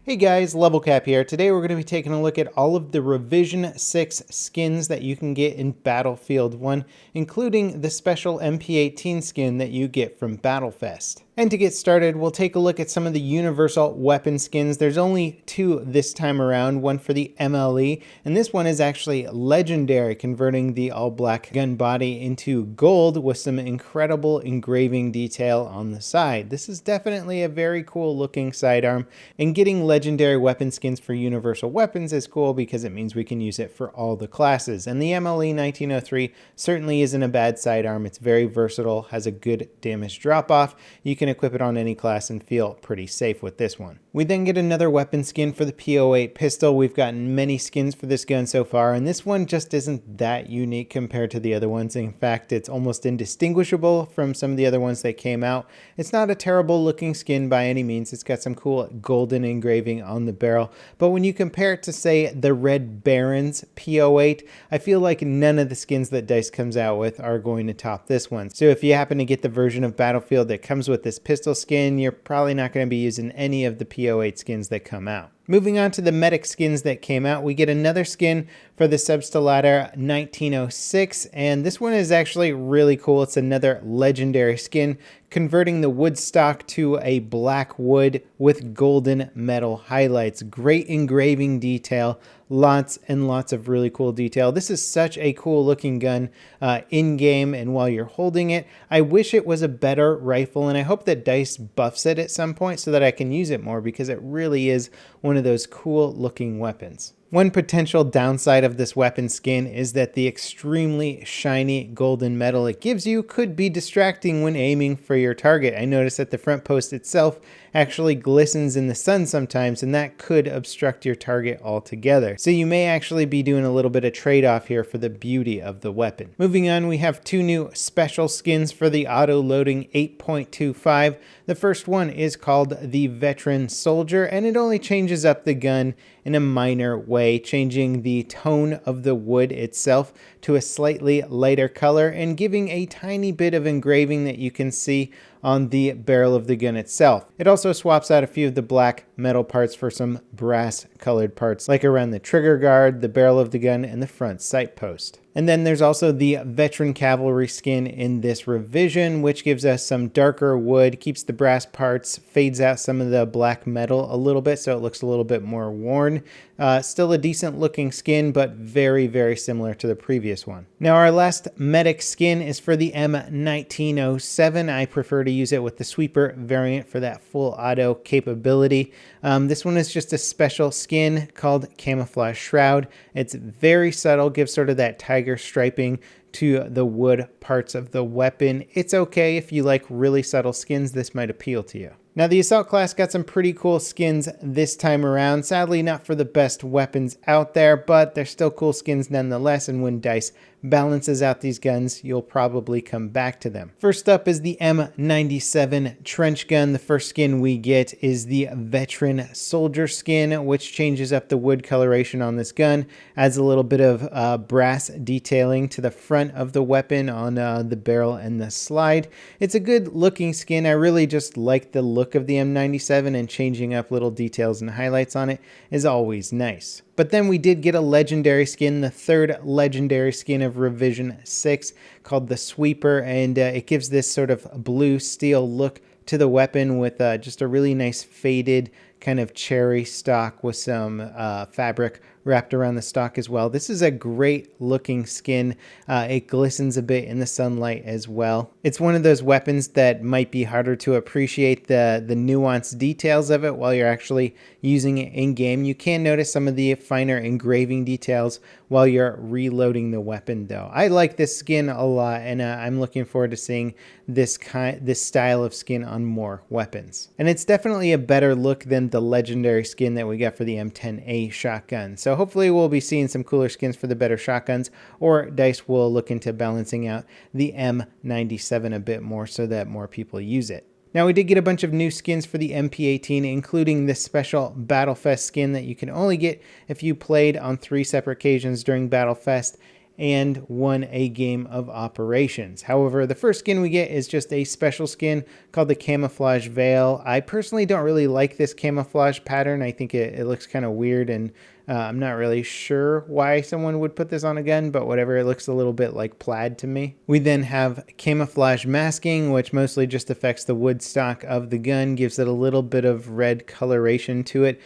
Hey guys, Level Cap here. Today we're going to be taking a look at all of the Revision 6 skins that you can get in Battlefield 1, including the special MP18 skin that you get from Battlefest. And to get started, we'll take a look at some of the universal weapon skins. There's only two this time around, one for the MLE, and this one is actually legendary, converting the all-black gun body into gold with some incredible engraving detail on the side. This is definitely a very cool looking sidearm, and getting legendary weapon skins for universal weapons is cool because it means we can use it for all the classes. And the MLE 1903 certainly isn't a bad sidearm. It's very versatile, has a good damage drop-off. You can equip it on any class and feel pretty safe with this one. We then get another weapon skin for the P08 pistol. We've gotten many skins for this gun so far, and this one just isn't that unique compared to the other ones. In fact, it's almost indistinguishable from some of the other ones that came out. It's not a terrible looking skin by any means. It's got some cool golden engraving on the barrel, but when you compare it to, say, the Red Baron's P08, I feel like none of the skins that DICE comes out with are going to top this one. So if you happen to get the version of Battlefield that comes with this pistol skin, you're probably not going to be using any of the P08 skins that come out. Moving on to the medic skins that came out, we get another skin for the Substellator 1906, and this one is actually really cool. It's another legendary skin, converting the wood stock to a black wood with golden metal highlights. Great engraving detail, lots and lots of really cool detail. This is such a cool looking gun in-game and while you're holding it. I wish it was a better rifle, and I hope that DICE buffs it at some point so that I can use it more, because it really is one of those cool looking weapons. One potential downside of this weapon skin is that the extremely shiny golden metal it gives you could be distracting when aiming for your target. I noticed that the front post itself actually glistens in the sun sometimes, and that could obstruct your target altogether. So you may actually be doing a little bit of trade-off here for the beauty of the weapon. Moving on, we have two new special skins for the auto-loading 8.25. The first one is called the Veteran Soldier, and it only changes up the gun in a minor way, changing the tone of the wood itself to a slightly lighter color and giving a tiny bit of engraving that you can see on the barrel of the gun itself. It also swaps out a few of the black metal parts for some brass colored parts, like around the trigger guard, the barrel of the gun, and the front sight post. And then there's also the Veteran Cavalry skin in this revision, which gives us some darker wood, keeps the brass parts, fades out some of the black metal a little bit so it looks a little bit more worn. Still a decent looking skin, but very, very similar to the previous one. Now our last medic skin is for the M1907. I prefer to use it with the sweeper variant for that full auto capability. This one is just a special skin called Camouflage Shroud. It's very subtle, gives sort of that tiger striping to the wood parts of the weapon. It's okay if you like really subtle skins, this might appeal to you. Now the Assault class got some pretty cool skins this time around. Sadly not for the best weapons out there, but they're still cool skins nonetheless, and when DICE balances out these guns, you'll probably come back to them. First up is the M97 Trench Gun. The first skin we get is the Veteran Soldier skin, which changes up the wood coloration on this gun, adds a little bit of brass detailing to the front of the weapon on the barrel and the slide. It's a good looking skin. I really just like the look of the M97, and changing up little details and highlights on it is always nice. But then we did get a legendary skin, the third legendary skin of Revision 6, called the Sweeper, and it gives this sort of blue steel look to the weapon with just a really nice faded kind of cherry stock with some fabric wrapped around the stock as well. This is a great looking skin. It glistens a bit in the sunlight as well. It's one of those weapons that might be harder to appreciate the nuanced details of it while you're actually using it in game. You can notice some of the finer engraving details while you're reloading the weapon though. I like this skin a lot, and I'm looking forward to seeing this style of skin on more weapons. And it's definitely a better look than the legendary skin that we got for the M10A shotgun. So hopefully we'll be seeing some cooler skins for the better shotguns, or DICE will look into balancing out the M97 a bit more so that more people use it. Now we did get a bunch of new skins for the MP18, including this special Battlefest skin that you can only get if you played on 3 separate occasions during Battlefest. and won a game of operations. However, the first skin we get is just a special skin called the Camouflage Veil. I personally don't really like this camouflage pattern. I think it looks kind of weird, and I'm not really sure why someone would put this on a gun, but whatever, it looks a little bit like plaid to me. We then have camouflage masking, which mostly just affects the wood stock of the gun, gives it a little bit of red coloration to it.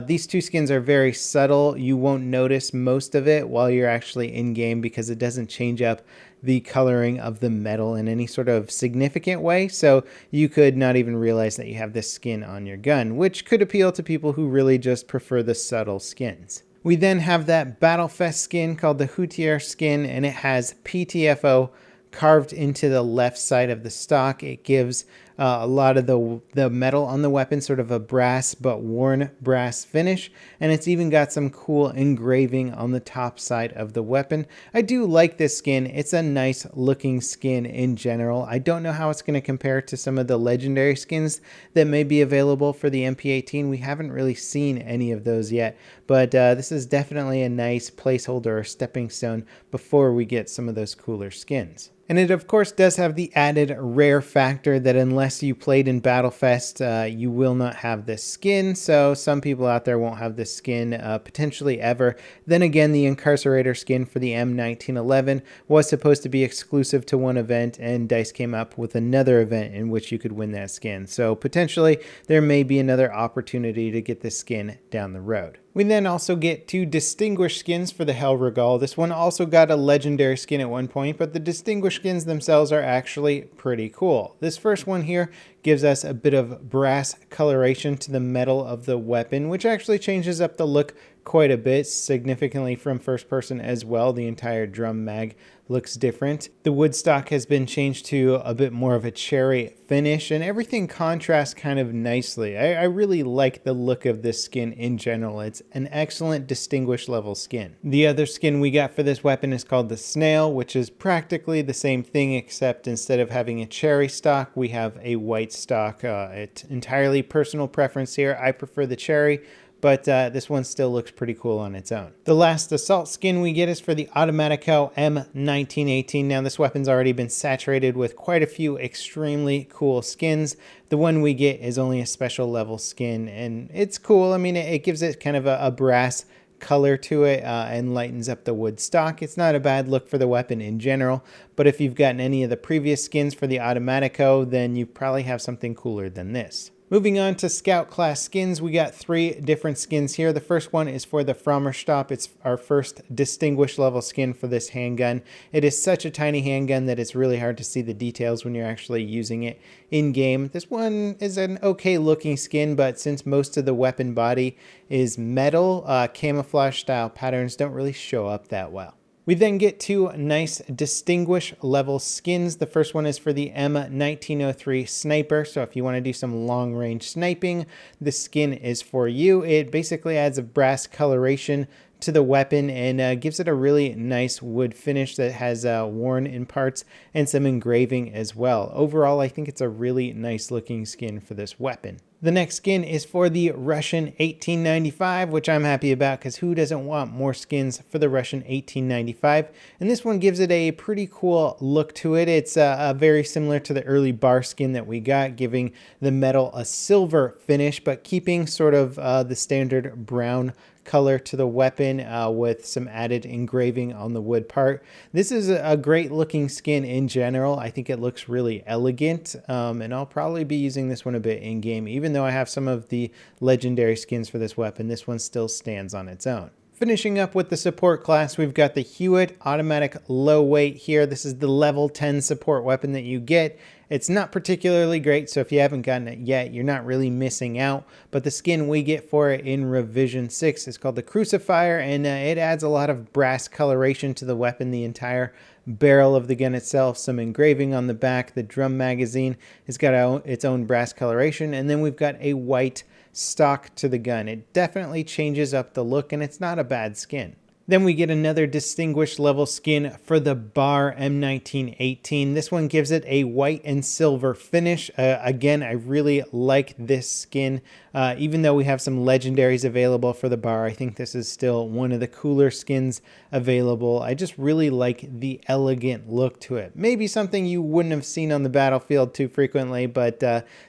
These two skins are very subtle. You won't notice most of it while you're actually in game because it doesn't change up the coloring of the metal in any sort of significant way, so you could not even realize that you have this skin on your gun, which could appeal to people who really just prefer the subtle skins. We then have that Battlefest skin called the Houtier skin, and it has PTFO carved into the left side of the stock. It gives a lot of the metal on the weapon sort of a brass but worn brass finish, and it's even got some cool engraving on the top side of the weapon. I do like this skin. It's a nice looking skin in general. I don't know how it's going to compare to some of the legendary skins that may be available for the MP18. We haven't really seen any of those yet, but this is definitely a nice placeholder or stepping stone before we get some of those cooler skins. And it of course does have the added rare factor that unless you played in Battlefest, you will not have this skin. So some people out there won't have this skin potentially ever. Then again, the Incarcerator skin for the M1911 was supposed to be exclusive to one event, and DICE came up with another event in which you could win that skin. So potentially there may be another opportunity to get this skin down the road. We then also get two distinguished skins for the Hellregal. This one also got a legendary skin at one point, but the distinguished skins themselves are actually pretty cool. This first one here gives us a bit of brass coloration to the metal of the weapon, which actually changes up the look quite a bit, significantly from first person as well. The entire drum mag looks different. The wood stock has been changed to a bit more of a cherry finish, and everything contrasts kind of nicely. I really like the look of this skin in general. It's an excellent distinguished level skin. The other skin we got for this weapon is called the Snail, which is practically the same thing, except instead of having a cherry stock, we have a white stock. It's entirely personal preference here. I prefer the cherry, but this one still looks pretty cool on its own. The last assault skin we get is for the Automatico M1918. Now this weapon's already been saturated with quite a few extremely cool skins. The one we get is only a special level skin, and it's cool. I mean, it gives it kind of a brass color to it and lightens up the wood stock. It's not a bad look for the weapon in general, but if you've gotten any of the previous skins for the Automatico, then you probably have something cooler than this. Moving on to Scout class skins, we got three different skins here. The first one is for the Frommerstab. It's our first distinguished level skin for this handgun. It is such a tiny handgun that it's really hard to see the details when you're actually using it in game. This one is an okay looking skin, but since most of the weapon body is metal, camouflage style patterns don't really show up that well. We then get two nice distinguished level skins. The first one is for the M1903 Sniper. So if you want to do some long range sniping, the skin is for you. It basically adds a brass coloration to the weapon and gives it a really nice wood finish that has worn in parts and some engraving as well. Overall, I think it's a really nice looking skin for this weapon. The next skin is for the Russian 1895, which I'm happy about because who doesn't want more skins for the Russian 1895? And this one gives it a pretty cool look to it. It's very similar to the early bar skin that we got, giving the metal a silver finish, but keeping sort of the standard brown color to the weapon with some added engraving on the wood part. This is a great looking skin in general. I think it looks really elegant, and I'll probably be using this one a bit in game. Even though I have some of the legendary skins for this weapon, this one still stands on its own. Finishing up with the support class, we've got the Hewitt Automatic low weight here. This is the level 10 support weapon that you get. It's not particularly great, so if you haven't gotten it yet, you're not really missing out. But the skin we get for it in Revision 6 is called the Crucifier, and it adds a lot of brass coloration to the weapon, the entire barrel of the gun itself, some engraving on the back. The drum magazine has got its own brass coloration, and then we've got a white stock to the gun. It definitely changes up the look, and it's not a bad skin. Then we get another distinguished level skin for the bar M1918. This one gives it a white and silver finish. Again, I really like this skin. Even though we have some legendaries available for the bar, I think this is still one of the cooler skins available. I just really like the elegant look to it. Maybe something you wouldn't have seen on the battlefield too frequently, but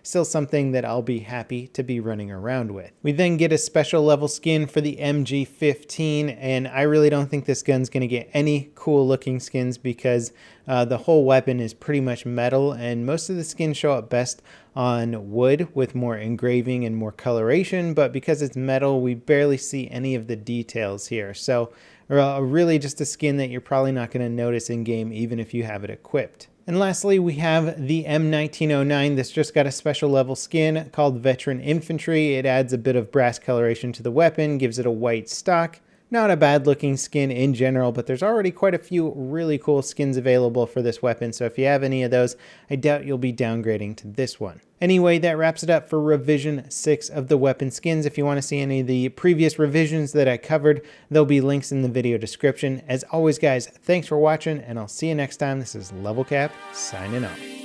still something that I'll be happy to be running around with. We then get a special level skin for the MG15, and I really don't think this gun's going to get any cool looking skins because the whole weapon is pretty much metal, and most of the skins show up best on wood with more engraving and more coloration, but because it's metal, we barely see any of the details here. So really just a skin that you're probably not going to notice in game even if you have it equipped. And lastly, we have the M1909. This just got a special level skin called Veteran Infantry. It adds a bit of brass coloration to the weapon, gives it a white stock. Not a bad looking skin in general, but there's already quite a few really cool skins available for this weapon, so if you have any of those, I doubt you'll be downgrading to this one. Anyway, that wraps it up for revision 6 of the weapon skins. If you want to see any of the previous revisions that I covered, there'll be links in the video description. As always, guys, thanks for watching, and I'll see you next time. This is Level Cap, signing off.